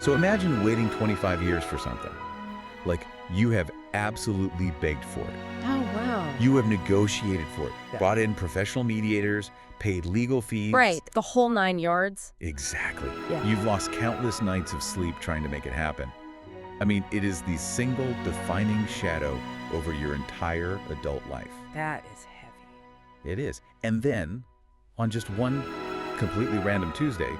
So imagine waiting 25 years for something. Like, you have absolutely begged for it. Oh, wow. You have negotiated for it, Yeah. brought in professional mediators, paid legal fees. Right, the whole 9 yards. Exactly. Yeah. You've lost countless nights of sleep trying to make it happen. I mean, it is the single defining shadow over your entire adult life. That is heavy. It is. And then, on just one completely random Tuesday,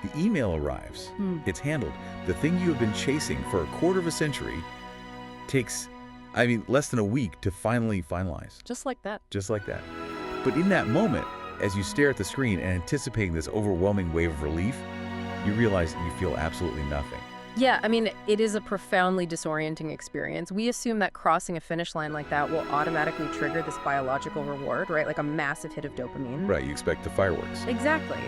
the email arrives. It's handled. The thing you have been chasing for a quarter of a century takes, less than a week to finally finalize. Just like that. Just like that. But in that moment, as you stare at the screen and anticipating this overwhelming wave of relief, you realize you feel absolutely nothing. Yeah, it is a profoundly disorienting experience. We assume that crossing a finish line like that will automatically trigger this biological reward, right? Like a massive hit of dopamine. Right, you expect the fireworks. Exactly.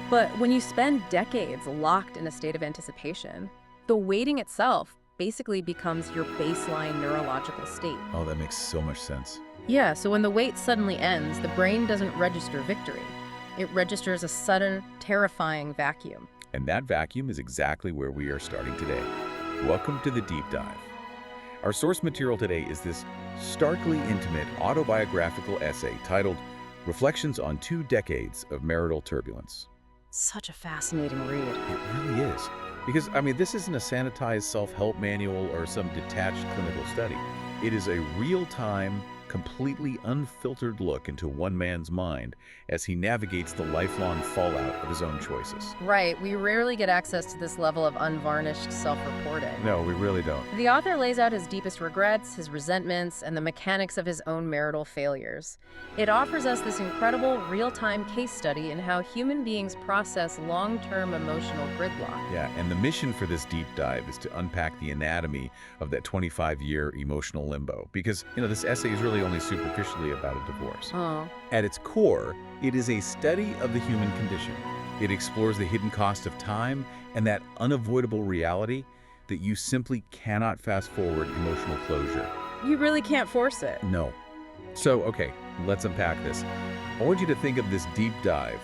But when you spend decades locked in a state of anticipation, the waiting itself basically becomes your baseline neurological state. Oh, that makes so much sense. Yeah, so when the wait suddenly ends, the brain doesn't register victory. It registers a sudden, terrifying vacuum. And that vacuum is exactly where we are starting today. Welcome to the Deep Dive. Our source material today is this starkly intimate autobiographical essay titled Reflections on 2 Decades of Marital Turbulence. Such a fascinating read. It really is. Because, this isn't a sanitized self-help manual or some detached clinical study. It is a real-time, completely unfiltered look into one man's mind as he navigates the lifelong fallout of his own choices. Right, we rarely get access to this level of unvarnished self-reporting. No, we really don't. The author lays out his deepest regrets, his resentments, and the mechanics of his own marital failures. It offers us this incredible real-time case study in how human beings process long-term emotional gridlock. Yeah, and the mission for this deep dive is to unpack the anatomy of that 25-year emotional limbo. Because, this essay is really only superficially about a divorce. Oh. At its core, it is a study of the human condition. It explores the hidden cost of time and that unavoidable reality that you simply cannot fast forward emotional closure. You really can't force it. No. So, okay, let's unpack this. I want you to think of this deep dive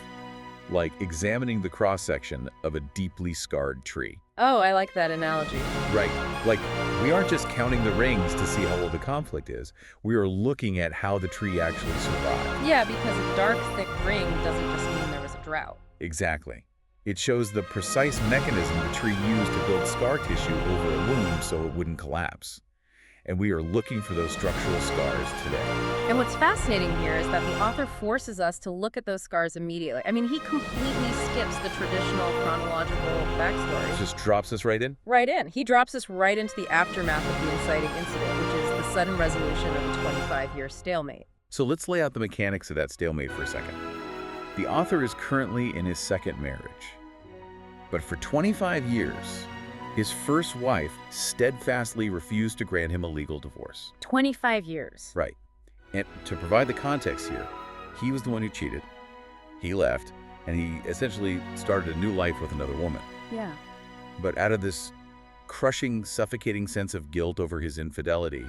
like examining the cross-section of a deeply scarred tree. Oh, I like that analogy. Right. Like, we aren't just counting the rings to see how old the conflict is. We are looking at how the tree actually survived. Yeah, because a dark, thick ring doesn't just mean there was a drought. Exactly. It shows the precise mechanism the tree used to build scar tissue over a wound so it wouldn't collapse. And we are looking for those structural scars today. And what's fascinating here is that the author forces us to look at those scars immediately. He completely skips the traditional chronological backstory. Just drops us right in? Right in. He drops us right into the aftermath of the inciting incident, which is the sudden resolution of a 25-year stalemate. So let's lay out the mechanics of that stalemate for a second. The author is currently in his second marriage. But for 25 years, his first wife steadfastly refused to grant him a legal divorce. 25 years. Right. And to provide the context here, he was the one who cheated. He left, and he essentially started a new life with another woman. Yeah. But out of this crushing, suffocating sense of guilt over his infidelity,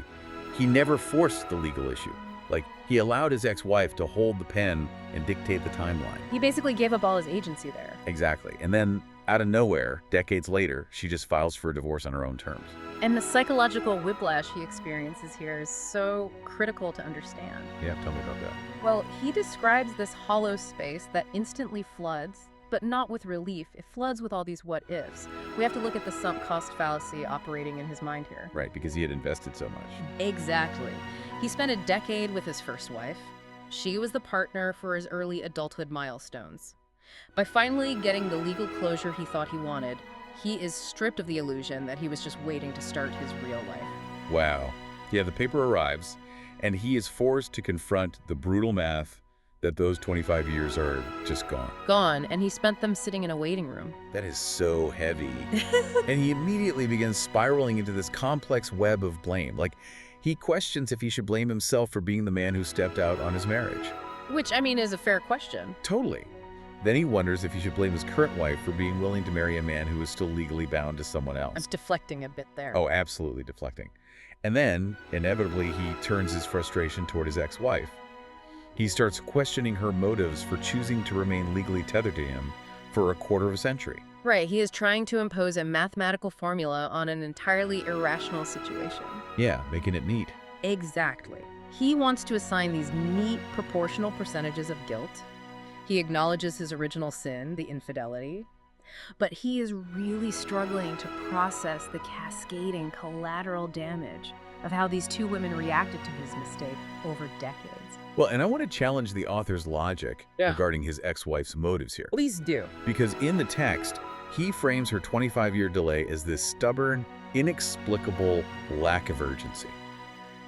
he never forced the legal issue. Like, he allowed his ex-wife to hold the pen and dictate the timeline. He basically gave up all his agency there. Exactly. And then, out of nowhere, decades later, she just files for a divorce on her own terms. And the psychological whiplash he experiences here is so critical to understand. Yeah, tell me about that. Well, he describes this hollow space that instantly floods, but not with relief. It floods with all these what-ifs. We have to look at the sunk cost fallacy operating in his mind here. Right, because he had invested so much. Exactly. He spent a decade with his first wife. She was the partner for his early adulthood milestones. By finally getting the legal closure he thought he wanted, he is stripped of the illusion that he was just waiting to start his real life. Wow. Yeah, the paper arrives, and he is forced to confront the brutal math that those 25 years are just gone. Gone, and he spent them sitting in a waiting room. That is so heavy. And he immediately begins spiraling into this complex web of blame. Like, he questions if he should blame himself for being the man who stepped out on his marriage. Which, is a fair question. Totally. Then he wonders if he should blame his current wife for being willing to marry a man who is still legally bound to someone else. I'm deflecting a bit there. Oh, absolutely deflecting. And then, inevitably, he turns his frustration toward his ex-wife. He starts questioning her motives for choosing to remain legally tethered to him for a quarter of a century. Right, he is trying to impose a mathematical formula on an entirely irrational situation. Yeah, making it neat. Exactly. He wants to assign these neat proportional percentages of guilt. He acknowledges his original sin, the infidelity, but he is really struggling to process the cascading collateral damage of how these two women reacted to his mistake over decades. Well, and I want to challenge the author's logic Yeah. regarding his ex-wife's motives here. Please do. Because in the text, he frames her 25-year delay as this stubborn, inexplicable lack of urgency.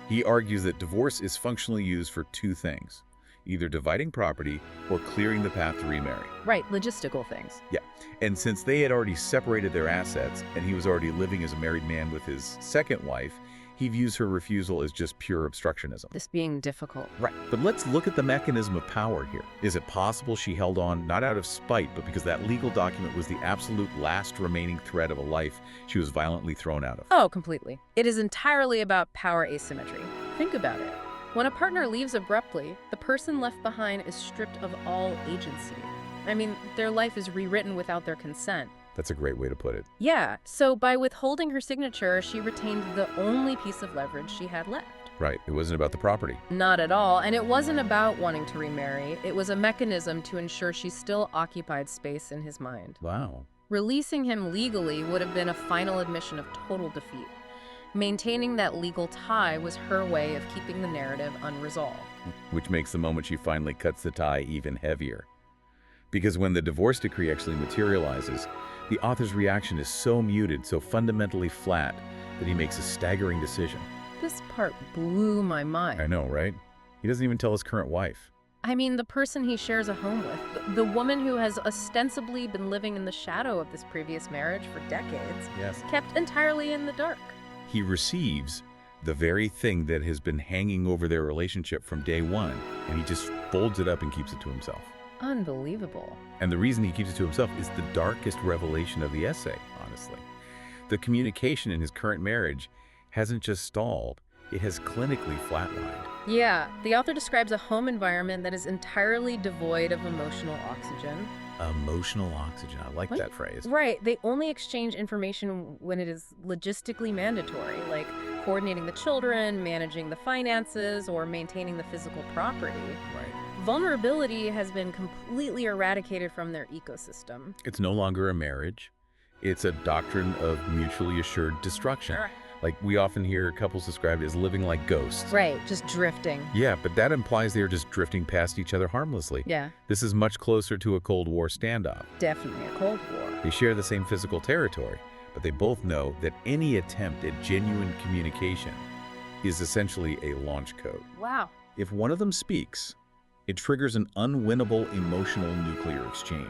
He argues that divorce is functionally used for two things, either dividing property or clearing the path to remarry. Right, logistical things. Yeah, and since they had already separated their assets and he was already living as a married man with his second wife, he views her refusal as just pure obstructionism. This being difficult. Right, but let's look at the mechanism of power here. Is it possible she held on not out of spite, but because that legal document was the absolute last remaining thread of a life she was violently thrown out of? Oh, completely. It is entirely about power asymmetry. Think about it. When a partner leaves abruptly, the person left behind is stripped of all agency. I mean, their life is rewritten without their consent. That's a great way to put it. Yeah, so by withholding her signature, she retained the only piece of leverage she had left. Right, it wasn't about the property. Not at all, and it wasn't about wanting to remarry. It was a mechanism to ensure she still occupied space in his mind. Wow. Releasing him legally would have been a final admission of total defeat. Maintaining that legal tie was her way of keeping the narrative unresolved. Which makes the moment she finally cuts the tie even heavier. Because when the divorce decree actually materializes, the author's reaction is so muted, so fundamentally flat, that he makes a staggering decision. This part blew my mind. I know, right? He doesn't even tell his current wife. I mean, the person he shares a home with, the woman who has ostensibly been living in the shadow of this previous marriage for decades, Yes. kept entirely in the dark. He receives the very thing that has been hanging over their relationship from day one, and he just folds it up and keeps it to himself. Unbelievable. And the reason he keeps it to himself is the darkest revelation of the essay, honestly. The communication in his current marriage hasn't just stalled, it has clinically flatlined. Yeah, the author describes a home environment that is entirely devoid of emotional oxygen. Emotional oxygen, I like that phrase. Right, they only exchange information when it is logistically mandatory, like coordinating the children, managing the finances, or maintaining the physical property. Right. Vulnerability has been completely eradicated from their ecosystem. It's no longer a marriage. It's a doctrine of mutually assured destruction. Like we often hear couples described as living like ghosts. Right, just drifting. Yeah, but that implies they're just drifting past each other harmlessly. Yeah, This is much closer to a Cold War standoff. definitely a Cold War. They share the same physical territory, but they both know that any attempt at genuine communication is essentially a launch code. Wow. If one of them speaks, it triggers an unwinnable emotional nuclear exchange.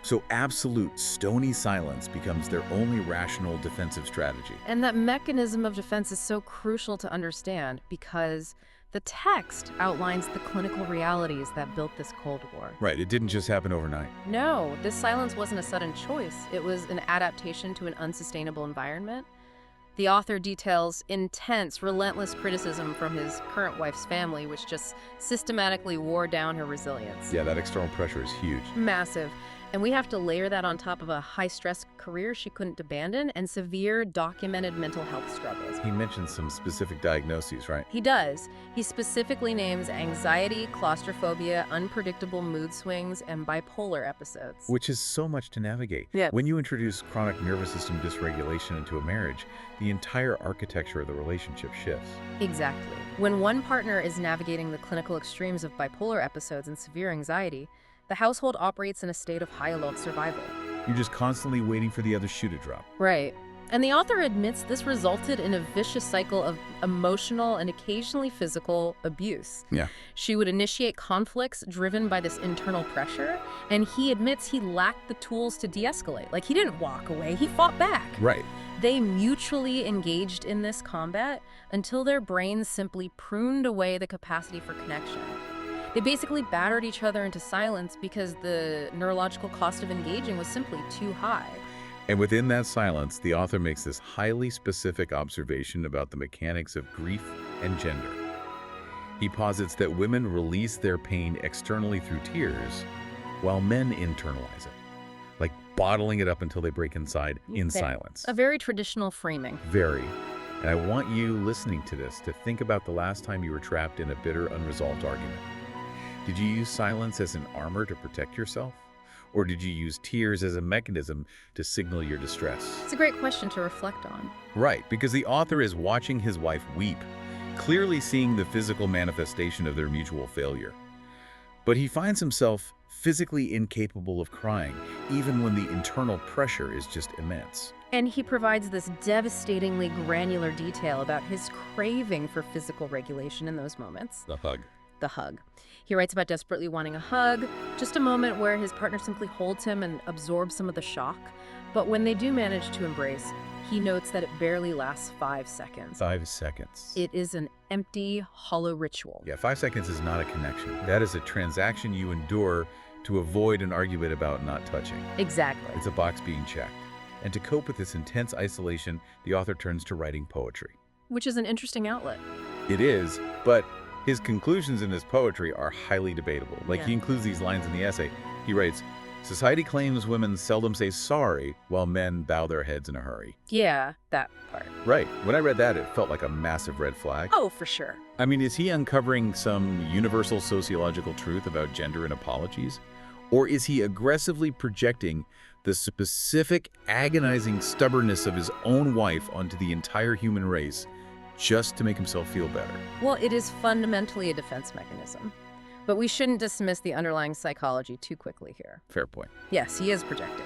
So absolute stony silence becomes their only rational defensive strategy. And that mechanism of defense is so crucial to understand because the text outlines the clinical realities that built this Cold War. Right, it didn't just happen overnight. No, this silence wasn't a sudden choice. It was an adaptation to an unsustainable environment. The author details intense, relentless criticism from his current wife's family, which just systematically wore down her resilience. Yeah, that external pressure is huge. Massive. And we have to layer that on top of a high-stress career she couldn't abandon and severe documented mental health struggles. He mentions some specific diagnoses, right? He does. He specifically names anxiety, claustrophobia, unpredictable mood swings, and bipolar episodes. Which is so much to navigate. Yeah. When you introduce chronic nervous system dysregulation into a marriage, the entire architecture of the relationship shifts. Exactly. When one partner is navigating the clinical extremes of bipolar episodes and severe anxiety, the household operates in a state of high alert survival. You're just constantly waiting for the other shoe to drop. Right. And the author admits this resulted in a vicious cycle of emotional and occasionally physical abuse. Yeah. She would initiate conflicts driven by this internal pressure, and he admits he lacked the tools to de-escalate. Like, he didn't walk away, he fought back. Right. They mutually engaged in this combat until their brains simply pruned away the capacity for connection. They basically battered each other into silence because the neurological cost of engaging was simply too high. And within that silence, the author makes this highly specific observation about the mechanics of grief and gender. He posits that women release their pain externally through tears, while men internalize it, like bottling it up until they break inside in silence. A very traditional framing. Very. And I want you listening to this to think about the last time you were trapped in a bitter, unresolved argument. Did you use silence as an armor to protect yourself? Or did you use tears as a mechanism to signal your distress? It's a great question to reflect on. Right, because the author is watching his wife weep, clearly seeing the physical manifestation of their mutual failure. But he finds himself physically incapable of crying, even when the internal pressure is just immense. And he provides this devastatingly granular detail about his craving for physical regulation in those moments. The hug. The hug. He writes about desperately wanting a hug, just a moment where his partner simply holds him and absorbs some of the shock. But when they do manage to embrace, he notes that it barely lasts 5 seconds. 5 seconds. It is an empty, hollow ritual. Yeah, 5 seconds is not a connection. That is a transaction you endure to avoid an argument about not touching. Exactly. It's a box being checked. And to cope with this intense isolation, the author turns to writing poetry. Which is an interesting outlet. It is, but his conclusions in his poetry are highly debatable. He includes these lines in the essay. He writes, "Society claims women seldom say sorry, while men bow their heads in a hurry." Yeah, that part. Right. When I read that, it felt like a massive red flag. Oh, for sure. I mean, is he uncovering some universal sociological truth about gender and apologies? Or is he aggressively projecting the specific, agonizing stubbornness of his own wife onto the entire human race just to make himself feel better? Well, it is fundamentally a defense mechanism. But we shouldn't dismiss the underlying psychology too quickly here. Fair point. Yes, he is projecting.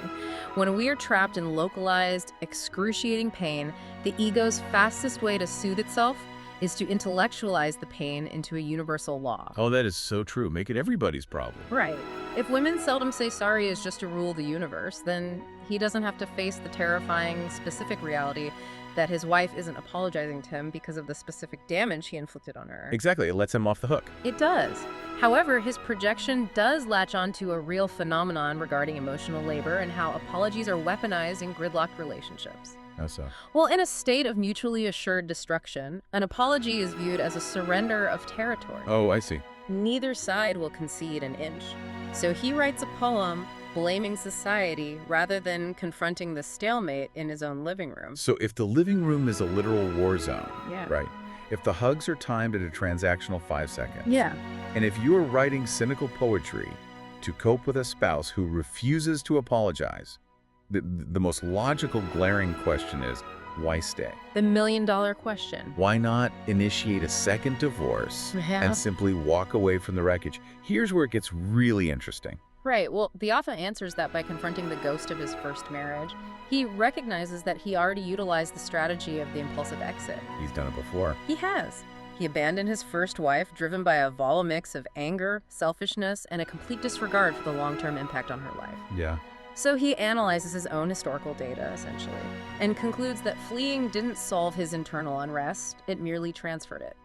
When we are trapped in localized, excruciating pain, the ego's fastest way to soothe itself is to intellectualize the pain into a universal law. Oh, that is so true. Make it everybody's problem. Right. If women seldom say sorry is just to rule the universe, then he doesn't have to face the terrifying, specific reality that his wife isn't apologizing to him because of the specific damage he inflicted on her. Exactly. It lets him off the hook. It does. However, his projection does latch onto a real phenomenon regarding emotional labor and how apologies are weaponized in gridlocked relationships. How so? Well, in a state of mutually assured destruction, an apology is viewed as a surrender of territory. Oh, I see. Neither side will concede an inch. So he writes a poem blaming society rather than confronting the stalemate in his own living room. So if the living room is a literal war zone, Yeah. right? If the hugs are timed at a transactional 5 seconds, Yeah. and if you are writing cynical poetry to cope with a spouse who refuses to apologize, the most logical, glaring question is, why stay? The million-dollar question. Why not initiate a second divorce Yeah. and simply walk away from the wreckage? Here's where it gets really interesting. Right. Well, the author answers that by confronting the ghost of his first marriage. He recognizes that he already utilized the strategy of the impulsive exit. He's done it before. He has. He abandoned his first wife, driven by a volatile mix of anger, selfishness, and a complete disregard for the long-term impact on her life. Yeah. So he analyzes his own historical data, essentially, and concludes that fleeing didn't solve his internal unrest, it merely transferred it.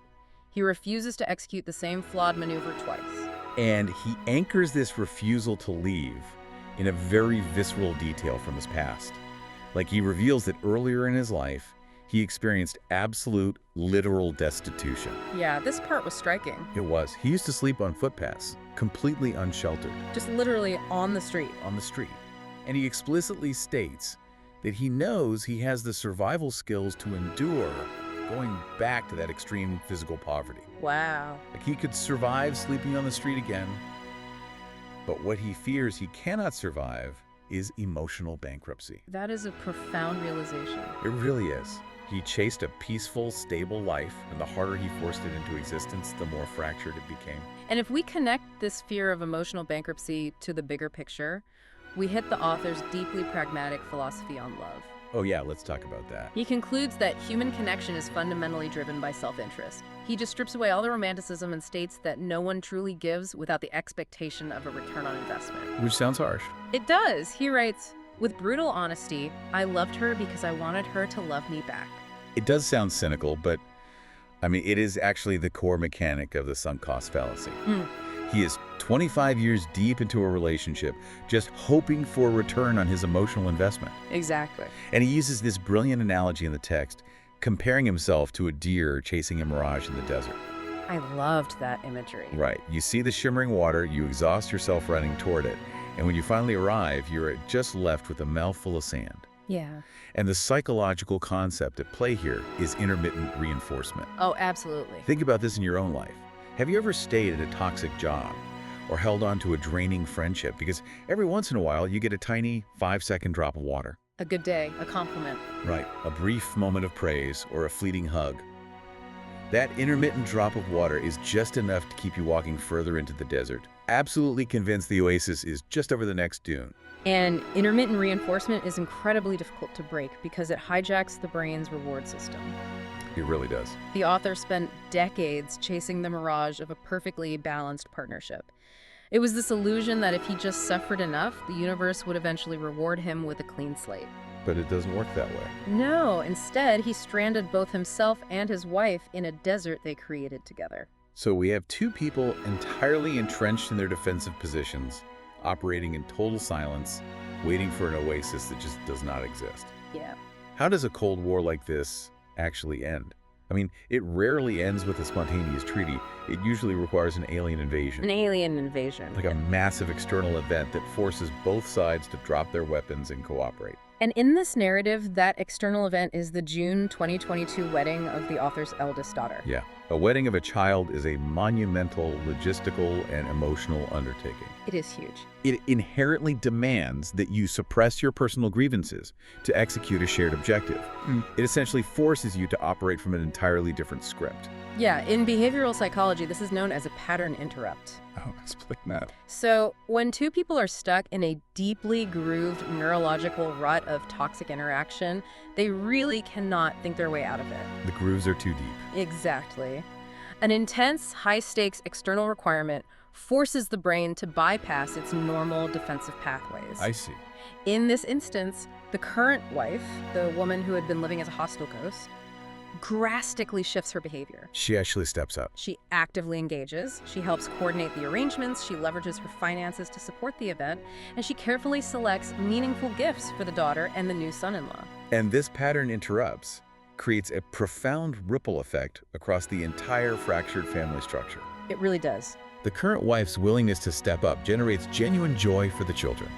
He refuses to execute the same flawed maneuver twice. And he anchors this refusal to leave in a very visceral detail from his past. He reveals that earlier in his life, he experienced absolute, literal destitution. Yeah, this part was striking. It was. He used to sleep on footpaths, completely unsheltered, Just literally on the street. on the street. And he explicitly states that he knows he has the survival skills to endure going back to that extreme physical poverty. Wow. He could survive sleeping on the street again, but what he fears he cannot survive is emotional bankruptcy. That is a profound realization. It really is. He chased a peaceful, stable life, and the harder he forced it into existence, the more fractured it became. And if we connect this fear of emotional bankruptcy to the bigger picture, we hit the author's deeply pragmatic philosophy on love. Oh yeah, let's talk about that. He concludes that human connection is fundamentally driven by self-interest. He just strips away all the romanticism and states that no one truly gives without the expectation of a return on investment. Which sounds harsh. It does. He writes, "With brutal honesty, I loved her because I wanted her to love me back." It does sound cynical, but it is actually the core mechanic of the sunk cost fallacy. He is 25 years deep into a relationship, just hoping for a return on his emotional investment. Exactly. And he uses this brilliant analogy in the text, comparing himself to a deer chasing a mirage in the desert. I loved that imagery. Right. You see the shimmering water, you exhaust yourself running toward it, And when you finally arrive, you're just left with a mouthful of sand. Yeah. And the psychological concept at play here is intermittent reinforcement. Oh, absolutely. Think about this in your own life. Have you ever stayed at a toxic job or held on to a draining friendship? Because every once in a while, you get a tiny 5-second drop of water. A good day, a compliment. Right, a brief moment of praise or a fleeting hug. That intermittent drop of water is just enough to keep you walking further into the desert, absolutely convinced the oasis is just over the next dune. And intermittent reinforcement is incredibly difficult to break because it hijacks the brain's reward system. It really does. The author spent decades chasing the mirage of a perfectly balanced partnership. It was this illusion that if he just suffered enough, the universe would eventually reward him with a clean slate. But it doesn't work that way. No, instead, he stranded both himself and his wife in a desert they created together. So we have two people entirely entrenched in their defensive positions, operating in total silence, waiting for an oasis that just does not exist. Yeah. How does a Cold War like this actually end? I mean, it rarely ends with a spontaneous treaty. It usually requires an alien invasion. An alien invasion. Like a massive external event that forces both sides to drop their weapons and cooperate. And in this narrative, that external event is the June 2022 wedding of the author's eldest daughter. Yeah. A wedding of a child is a monumental logistical and emotional undertaking. It is huge. It inherently demands that you suppress your personal grievances to execute a shared objective. It essentially forces you to operate from an entirely different script. Yeah, in behavioral psychology, this is known as a pattern interrupt. Oh, explain that. So, when two people are stuck in a deeply grooved neurological rut of toxic interaction, they really cannot think their way out of it. The grooves are too deep. Exactly. An intense, high-stakes external requirement forces the brain to bypass its normal defensive pathways. I see. In this instance, the current wife, the woman who had been living as a hostile ghost, drastically shifts her behavior. She actually steps up. She actively engages, she helps coordinate the arrangements, she leverages her finances to support the event, and she carefully selects meaningful gifts for the daughter and the new son-in-law. And this pattern interrupts creates a profound ripple effect across the entire fractured family structure. It really does. The current wife's willingness to step up generates genuine joy for the children.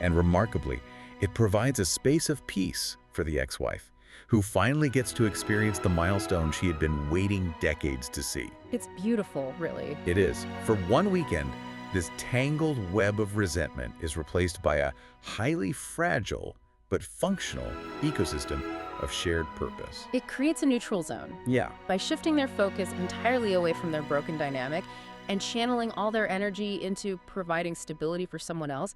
And remarkably, it provides a space of peace for the ex-wife, who finally gets to experience the milestone she had been waiting decades to see. It's beautiful, really. It is. For one weekend, this tangled web of resentment is replaced by a highly fragile but functional ecosystem of shared purpose. It creates a neutral zone. Yeah. By shifting their focus entirely away from their broken dynamic and channeling all their energy into providing stability for someone else,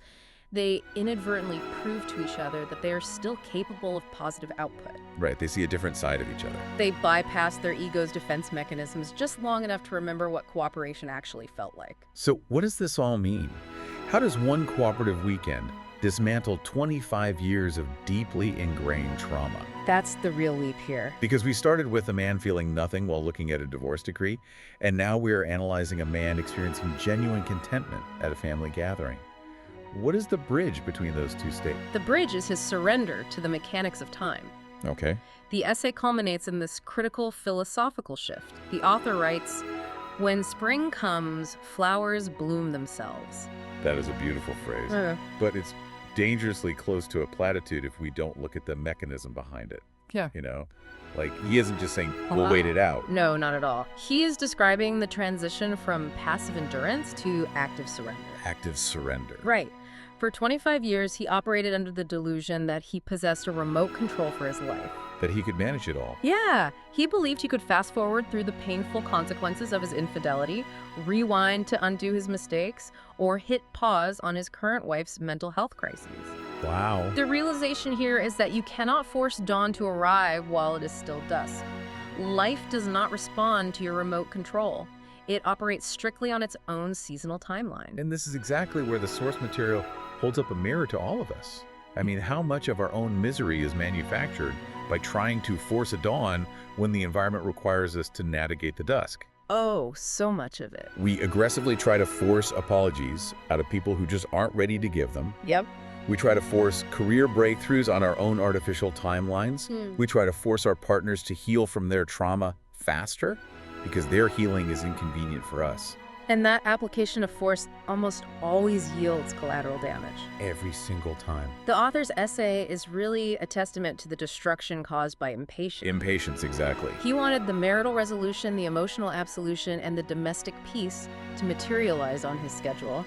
they inadvertently prove to each other that they are still capable of positive output. Right, they see a different side of each other. They bypass their ego's defense mechanisms just long enough to remember what cooperation actually felt like. So what does this all mean? How does one cooperative weekend dismantle 25 years of deeply ingrained trauma? That's the real leap here. Because we started with a man feeling nothing while looking at a divorce decree, and now we are analyzing a man experiencing genuine contentment at a family gathering. What is the bridge between those two states? The bridge is his surrender to the mechanics of time. Okay. The essay culminates in this critical philosophical shift. The author writes, "When spring comes, flowers bloom themselves." That is a beautiful phrase. But it's dangerously close to a platitude if we don't look at the mechanism behind it. Yeah. You know? Like, he isn't just saying, we'll wait it out. No, not at all. He is describing the transition from passive endurance to active surrender. Active surrender. Right. For 25 years, he operated under the delusion that he possessed a remote control for his life. That he could manage it all. Yeah, he believed he could fast forward through the painful consequences of his infidelity, rewind to undo his mistakes, or hit pause on his current wife's mental health crises. Wow. The realization here is that you cannot force dawn to arrive while it is still dusk. Life does not respond to your remote control. It operates strictly on its own seasonal timeline. And this is exactly where the source material holds up a mirror to all of us. I mean, how much of our own misery is manufactured by trying to force a dawn when the environment requires us to navigate the dusk? Oh, so much of it. We aggressively try to force apologies out of people who just aren't ready to give them. Yep. We try to force career breakthroughs on our own artificial timelines. We try to force our partners to heal from their trauma faster because their healing is inconvenient for us. And that application of force almost always yields collateral damage. Every single time. The author's essay is really a testament to the destruction caused by impatience. Impatience, exactly. He wanted the marital resolution, the emotional absolution, and the domestic peace to materialize on his schedule.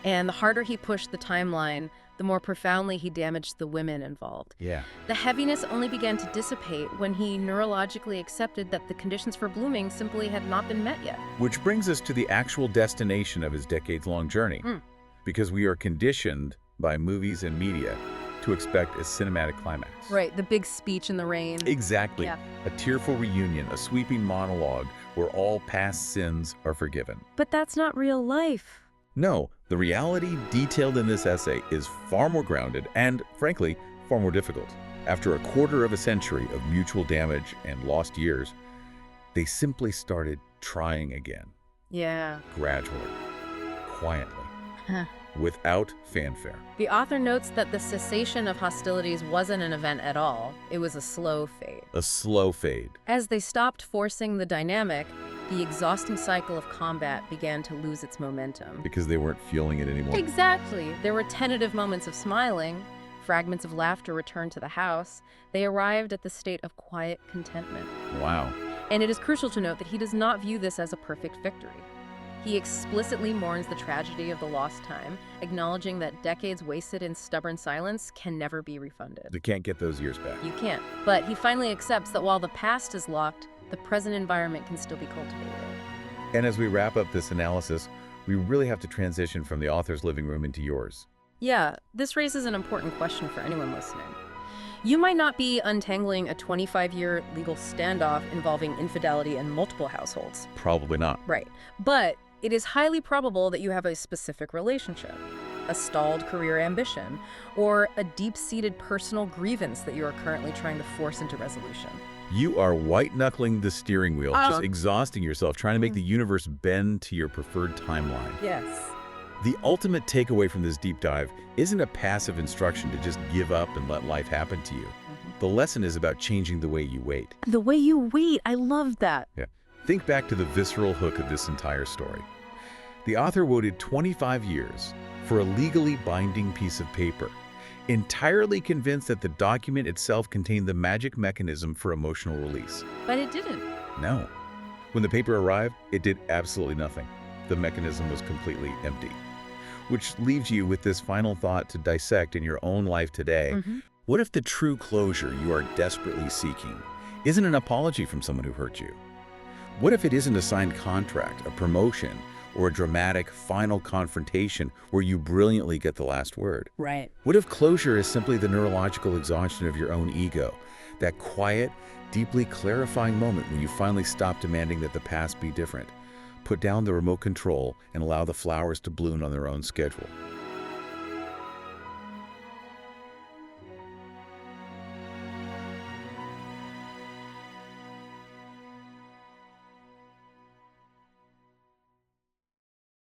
And the harder he pushed the timeline, the more profoundly he damaged the women involved. Yeah. The heaviness only began to dissipate when he neurologically accepted that the conditions for blooming simply had not been met yet. Which brings us to the actual destination of his decades-long journey. Because we are conditioned by movies and media to expect a cinematic climax. Right, the big speech in the rain. Exactly. Yeah. A tearful reunion, a sweeping monologue where all past sins are forgiven. But that's not real life. No, the reality detailed in this essay is far more grounded and, frankly, far more difficult. After a quarter of a century of mutual damage and lost years, they simply started trying again. Yeah. Gradually, quietly, without fanfare. The author notes that the cessation of hostilities wasn't an event at all. It was a slow fade. A slow fade. As they stopped forcing the dynamic, the exhausting cycle of combat began to lose its momentum. Because they weren't feeling it anymore. Exactly. There were tentative moments of smiling. Fragments of laughter returned to the house. They arrived at the state of quiet contentment. Wow. And it is crucial to note that he does not view this as a perfect victory. He explicitly mourns the tragedy of the lost time, acknowledging that decades wasted in stubborn silence can never be refunded. They can't get those years back. You can't. But he finally accepts that while the past is locked, the present environment can still be cultivated. And as we wrap up this analysis, we really have to transition from the author's living room into yours. Yeah, this raises an important question for anyone listening. You might not be untangling a 25-year legal standoff involving infidelity in multiple households. Probably not. Right. But it is highly probable that you have a specific relationship, a stalled career ambition, or a deep-seated personal grievance that you are currently trying to force into resolution. You are white-knuckling the steering wheel, just exhausting yourself, trying to make the universe bend to your preferred timeline. Yes. The ultimate takeaway from this deep dive isn't a passive instruction to just give up and let life happen to you. The lesson is about changing the way you wait. The way you wait, I love that. Yeah. Think back to the visceral hook of this entire story. The author waited 25 years for a legally binding piece of paper, entirely convinced that the document itself contained the magic mechanism for emotional release. But it didn't. No. When the paper arrived, it did absolutely nothing. The mechanism was completely empty. Which leaves you with this final thought to dissect in your own life today. What if the true closure you are desperately seeking isn't an apology from someone who hurt you? What if it isn't a signed contract, a promotion, or a dramatic final confrontation where you brilliantly get the last word? Right. What if closure is simply the neurological exhaustion of your own ego, that quiet, deeply clarifying moment when you finally stop demanding that the past be different, put down the remote control, and allow the flowers to bloom on their own schedule?